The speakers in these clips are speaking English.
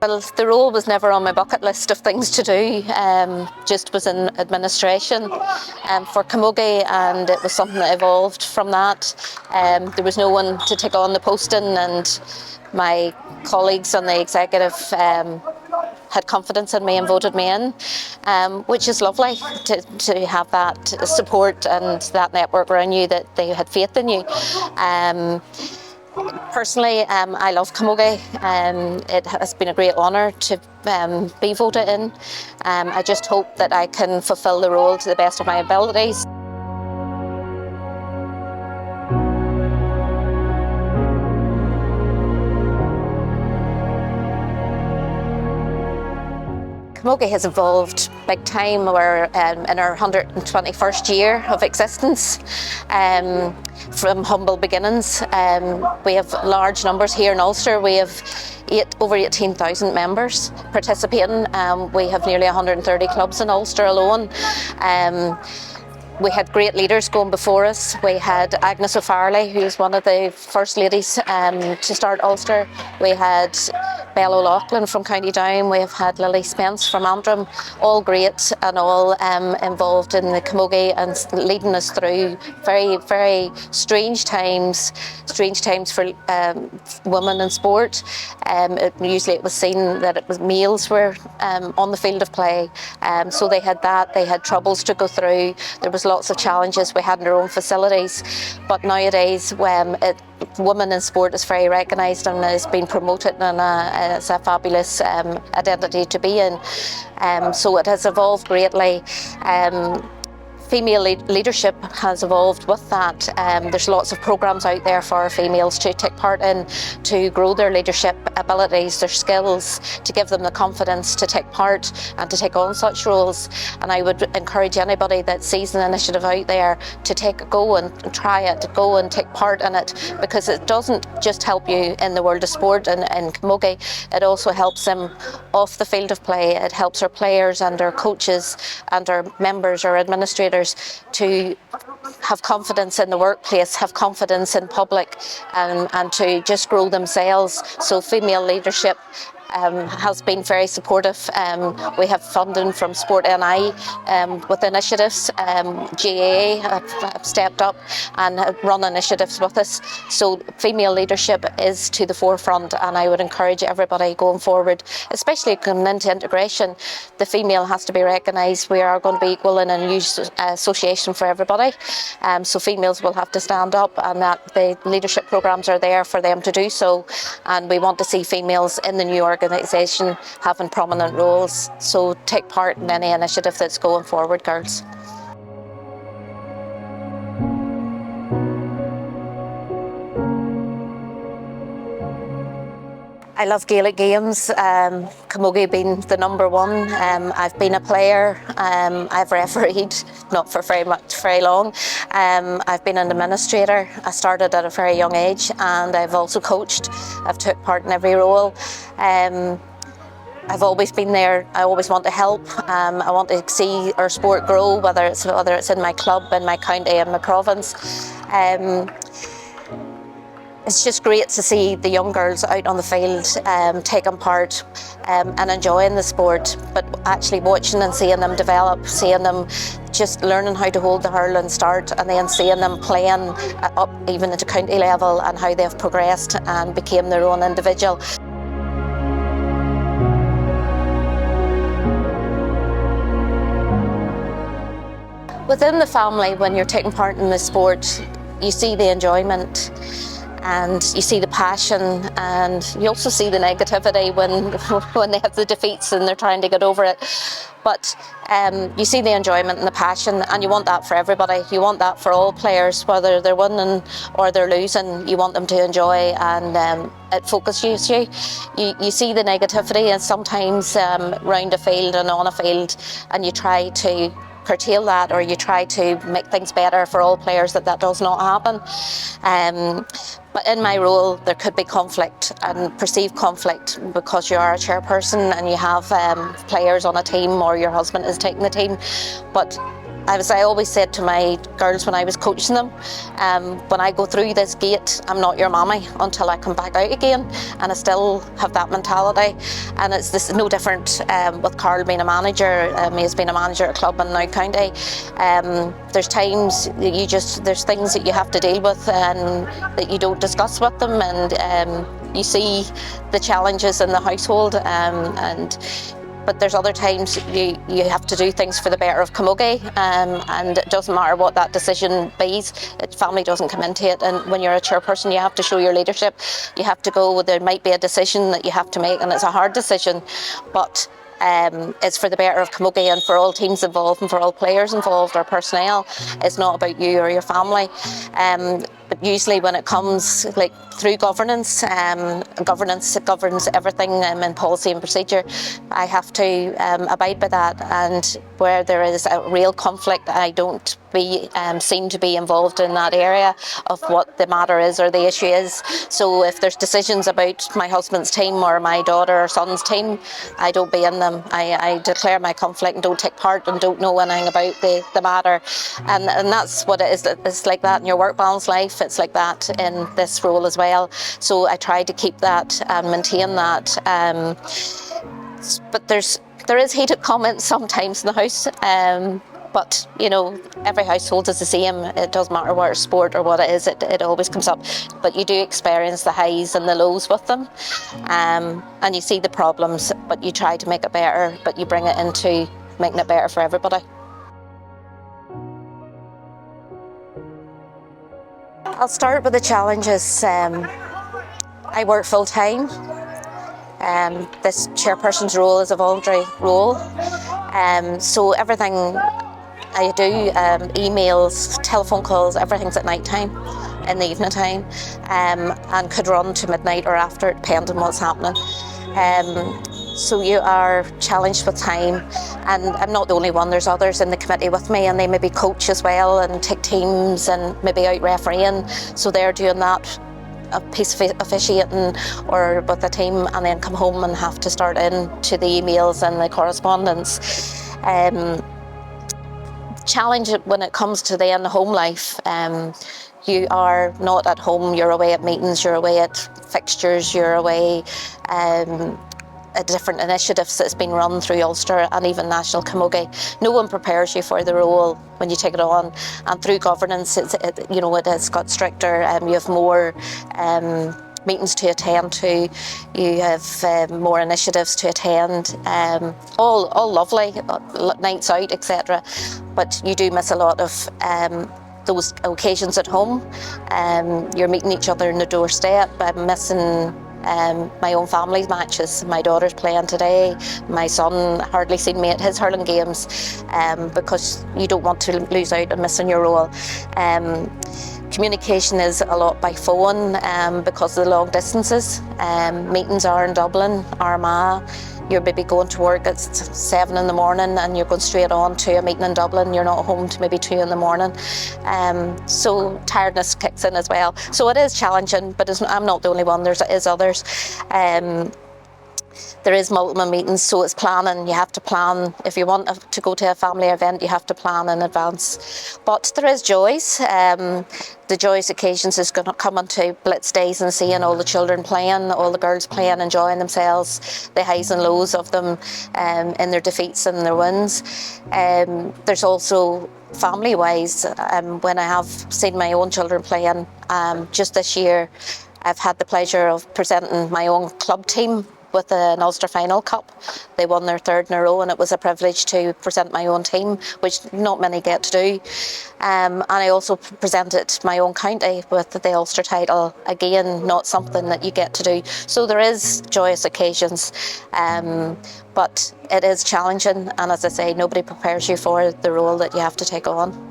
Well, the role was never on my bucket list of things to do, just was in administration for Camogie, and it was something that evolved from that. There was no one to take on the posting, and my colleagues on the executive had confidence in me and voted me in, which is lovely to have that support and that network around you, that they had faith in you. Personally, I love Camogie. It has been a great honour to be voted in. I just hope that I can fulfil the role to the best of my abilities. Camogie has evolved big time. We're in our 121st year of existence. From humble beginnings. We have large numbers here in Ulster. We have over 18,000 members participating. We have nearly 130 clubs in Ulster alone. We had great leaders going before us. We had Agnes O'Farley, who's one of the first ladies to start Ulster. We had Belle O'Loughlin from County Down. We have had Lily Spence from Antrim. All great and all involved in the Camogie and leading us through very, very strange times for women in sport. Usually it was seen that males were on the field of play. So they had that. They had troubles to go through. There was lots of challenges we had in our own facilities, but nowadays women in sport is very recognised and is being promoted, and it's a fabulous identity to be in. So it has evolved greatly. Female leadership has evolved with that. There's lots of programmes out there for females to take part in, to grow their leadership abilities, their skills, to give them the confidence to take part and to take on such roles. And I would encourage anybody that sees an initiative out there to go and try it, go and take part in it, because it doesn't just help you in the world of sport and Camogie, it also helps them off the field of play. It helps our players and our coaches and our members, our administrators, to have confidence in the workplace, have confidence in public, and to just grow themselves. So female leadership has been very supportive. We have funding from Sport NI with initiatives. GAA have stepped up and have run initiatives with us. So female leadership is to the forefront, and I would encourage everybody going forward, especially coming into integration, the female has to be recognised. We are going to be equal in a new association for everybody. So females will have to stand up, and that the leadership programmes are there for them to do so. And we want to see females in the new organisation having prominent roles. So take part in any initiative that's going forward, girls. I love Gaelic games, Camogie being the number one. I've been a player, I've refereed, not for very long. I've been an administrator. I started at a very young age, and I've also coached. I've took part in every role. I've always been there. I always want to help. I want to see our sport grow, whether it's in my club, in my county, in my province. It's just great to see the young girls out on the field taking part and enjoying the sport, but actually watching and seeing them develop, seeing them just learning how to hold the hurl and start, and then seeing them playing up even into county level and how they've progressed and became their own individual. Within the family, when you're taking part in the sport, you see the enjoyment, and you see the passion, and you also see the negativity when they have the defeats and they're trying to get over it. But you see the enjoyment and the passion, and you want that for everybody. You want that for all players, whether they're winning or they're losing. You want them to enjoy, and it focuses you. You see the negativity, and sometimes round a field and on a field, and you try to curtail that, or you try to make things better for all players, that does not happen. But in my role, there could be conflict and perceived conflict because you are a chairperson and you have players on a team, or your husband is taking the team. But as I always said to my girls when I was coaching them, when I go through this gate, I'm not your mommy until I come back out again, and I still have that mentality. And this is no different with Carl being a manager. He has been a manager at club and now county. There's times that there's things that you have to deal with and that you don't discuss with them, and you see the challenges in the household, but there's other times you have to do things for the better of Camogie, and it doesn't matter what that decision be. Family doesn't come into it, and when you're a chairperson you have to show your leadership. You have to go, there might be a decision that you have to make, and it's a hard decision, but it's for the better of Camogie and for all teams involved and for all players involved or personnel. It's not about you or your family. But usually when it comes like through governance, governance governs everything in policy and procedure. I have to abide by that, and where there is a real conflict, I don't seem to be involved in that area of what the matter is or the issue is. So if there's decisions about my husband's team or my daughter or son's team, I don't be in them. I declare my conflict and don't take part and don't know anything about the matter. And that's what it is. It's like that in your work balance life. It's like that in this role as well. So I try to keep that and maintain that. But there is heated comments sometimes in the house. But you know, every household is the same. It doesn't matter what sport or what it is, it always comes up. But you do experience the highs and the lows with them, and you see the problems, but you try to make it better, but you bring it into making it better for everybody. I'll start with the challenges. I work full time. This chairperson's role is a voluntary role, so everything I do, emails, telephone calls, everything's at night time, in the evening time, and could run to midnight or after, depending on what's happening. So you are challenged with time, and I'm not the only one. There's others in the committee with me, and they maybe coach as well and take teams and maybe out refereeing, so they're doing that, a piece of officiating or with the team, and then come home and have to start into the emails and the correspondence. Challenge when it comes to the home life. You are not at home, you're away at meetings, you're away at fixtures, you're away at different initiatives that's been run through Ulster and even National Camogie. No one prepares you for the role when you take it on, and through governance it has got stricter. You have more meetings to attend to, you have more initiatives to attend, all lovely, nights out, etc. But you do miss a lot of those occasions at home. You're meeting each other in the doorstep. I'm missing my own family's matches. My daughter's playing today. My son hardly seen me at his hurling games, because you don't want to lose out and missing your role. Communication is a lot by phone because of the long distances. Meetings are in Dublin, Armagh. You're maybe going to work at 7 in the morning and you're going straight on to a meeting in Dublin. You're not home to maybe 2 in the morning. So tiredness kicks in as well. So it is challenging, but I'm not the only one. There is others. There is multiple meetings, so it's planning. You have to plan. If you want to go to a family event, you have to plan in advance. But there is joys. The joyous occasions is going to come onto blitz days and seeing all the children playing, all the girls playing, enjoying themselves, the highs and lows of them in their defeats and their wins. There's also family-wise, when I have seen my own children playing, just this year, I've had the pleasure of presenting my own club team with an Ulster Final Cup. They won their 3rd in a row, and it was a privilege to present my own team, which not many get to do. And I also presented my own county with the Ulster title, again, not something that you get to do. So there is joyous occasions, but it is challenging, and as I say, nobody prepares you for the role that you have to take on.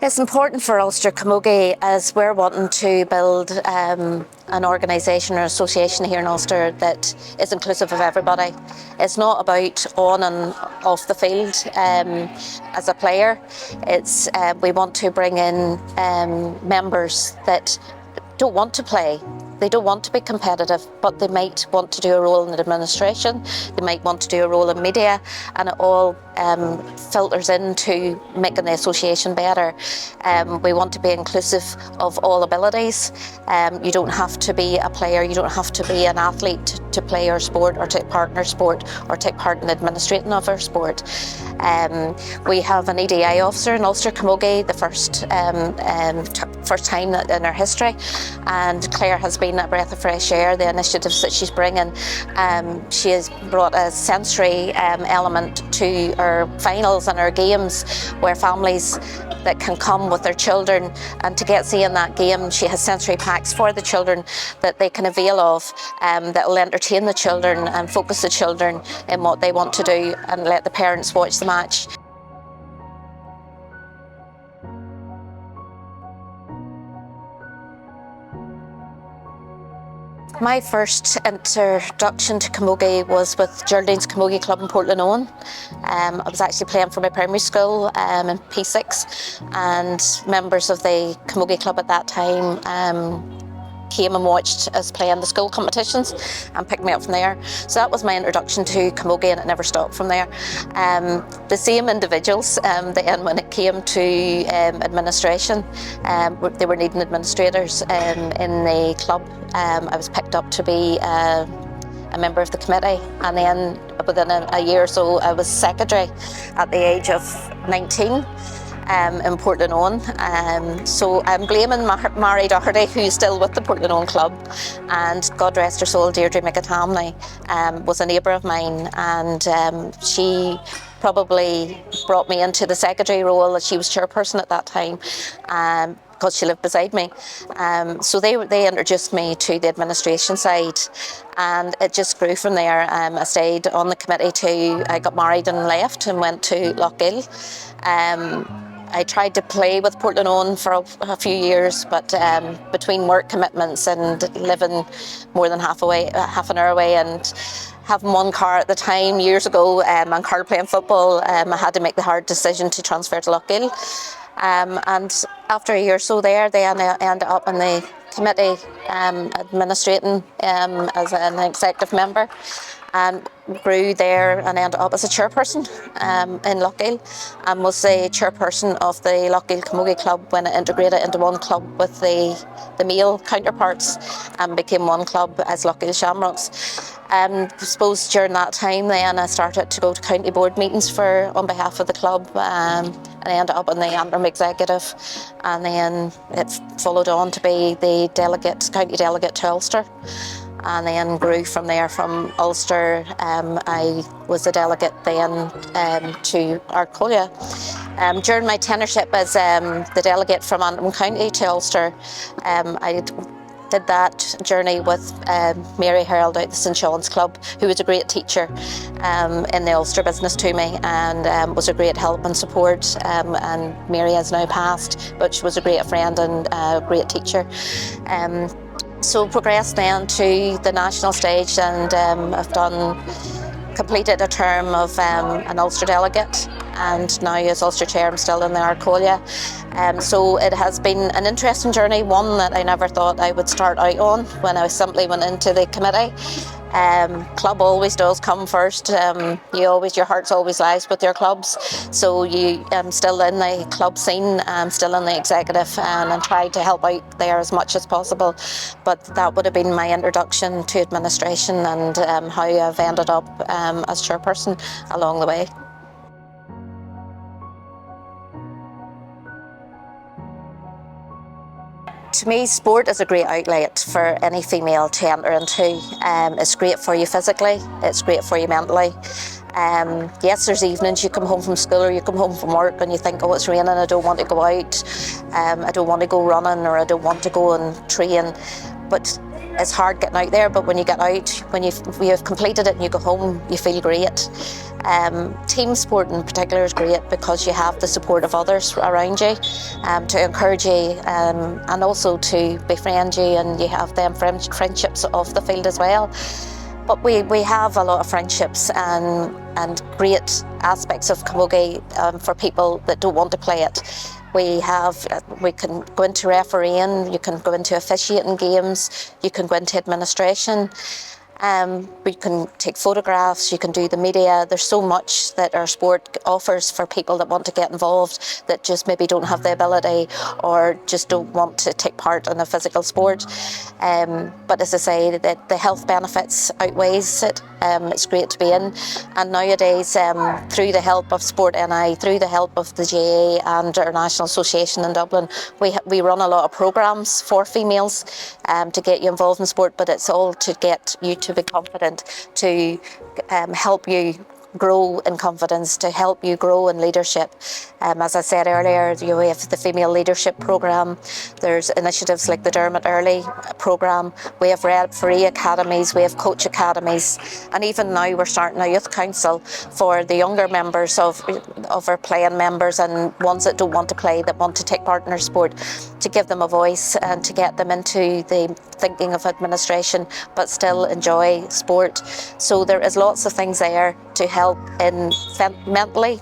It's important for Ulster Camogie, as we're wanting to build an organisation or association here in Ulster that is inclusive of everybody. It's not about on and off the field as a player. It's we want to bring in members that don't want to play. they don't want to be competitive, but they might want to do a role in administration, they might want to do a role in media, and it all filters into making the association better. We want to be inclusive of all abilities. You don't have to be a player, you don't have to be an athlete to play our sport or take part in our sport or take part in administrating of our sport. We have an EDI officer in Ulster Camogie, the first time in our history, and Claire has been a breath of fresh air. The initiatives that she's bringing, she has brought a sensory element to our finals and our games, where families that can come with their children and to get seeing that game. She has sensory packs for the children that they can avail of, that will entertain the children and focus the children in what they want to do and let the parents watch the match. My first introduction to camogie was with Geraldine's Camogie Club in Portland. I was actually playing for my primary school in P6, and members of the camogie club at that time came and watched us playing the school competitions and picked me up from there. So that was my introduction to camogie, and it never stopped from there. The same individuals, then when it came to administration, they were needing administrators in the club. I was picked up to be a member of the committee, and then within a year or so I was secretary at the age of 19. In Portland. So I'm blaming Mary Doherty, who's still with the Portland club, and God rest her soul, Deirdre McAtamney was a neighbour of mine, and she probably brought me into the secretary role, as she was chairperson at that time, because she lived beside me. So they introduced me to the administration side, and it just grew from there. I stayed on the committee till I got married and left and went to Lochgill. I tried to play with Portland for a few years, but between work commitments and living more than half an hour away, and having one car at the time years ago, and Carl playing football, I had to make the hard decision to transfer to Lochgill. And after a year or so there, then I ended up in the committee administrating as an executive member, and grew there and ended up as a chairperson in Lochgill, and was the chairperson of the Lochgill Camogie Club when it integrated into one club with the male counterparts and became one club as Lochgill Shamrocks. I suppose during that time then I started to go to county board meetings on behalf of the club, and I ended up in the interim executive, and then it followed on to be the county delegate to Ulster. And then grew from there. From Ulster, I was a delegate then to Arcolia. During my tenureship as the delegate from Antrim County to Ulster, I did that journey with Mary Herald out the St Sean's Club, who was a great teacher in the Ulster business to me, and was a great help and support. And Mary has now passed, but she was a great friend and a great teacher. So progressed then to the national stage, and I've completed a term of an Ulster delegate, and now as Ulster Chair I'm still in the Arcolia. So it has been an interesting journey, one that I never thought I would start out on when I simply went into the committee. Club always does come first. Your heart's always lies with your clubs. So I'm still in the club scene, I'm still in the executive, and I try to help out there as much as possible. But that would have been my introduction to administration, and how I've ended up as chairperson along the way. To me, sport is a great outlet for any female to enter into. It's great for you physically, it's great for you mentally. Yes, there's evenings you come home from school or you come home from work and you think, oh, it's raining, I don't want to go out, I don't want to go running, or I don't want to go and train. But it's hard getting out there, but when you get out, when you've completed it and you go home, you feel great. Team sport in particular is great because you have the support of others around you to encourage you, and also to befriend you, and you have them friendships off the field as well. But we have a lot of friendships and great aspects of camogie for people that don't want to play it. We can go into refereeing, you can go into officiating games, you can go into administration. We can take photographs, you can do the media. There's so much that our sport offers for people that want to get involved, that just maybe don't have the ability or just don't want to take part in a physical sport. But as I say, the health benefits outweighs it. It's great to be in. And nowadays, through the help of Sport NI, through the help of the GA and our National Association in Dublin, we run a lot of programmes for females to get you involved in sport, but it's all to get you to be confident, to help you grow in confidence, to help you grow in leadership. As I said earlier, we have the Female Leadership Programme. There's initiatives like the Dermot Early Programme. We have referee academies, we have coach academies, and even now we're starting a youth council for the younger members of our playing members and ones that don't want to play, that want to take part in our sport, to give them a voice and to get them into the thinking of administration but still enjoy sport. So there is lots of things there to help mentally,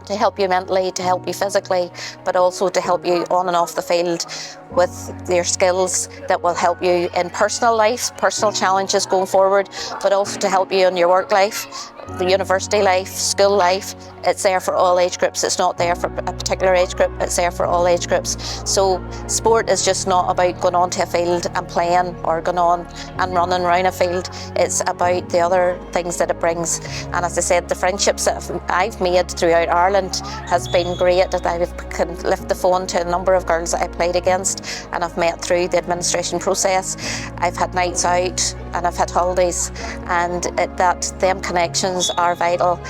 to help you mentally, to help you physically, but also to help you on and off the field with your skills that will help you in personal life, personal challenges going forward, but also to help you in your work life, the university life, school life. It's there for all age groups. It's not there for a particular age group, it's there for all age groups. So sport is just not about going onto a field and playing or going on and running around a field. It's about the other things that it brings. And as I said, the friendships that I've made throughout Ireland has been great. That I can lift the phone to a number of girls that I played against and I've met through the administration process. I've had nights out and I've had holidays, and them connections are vital,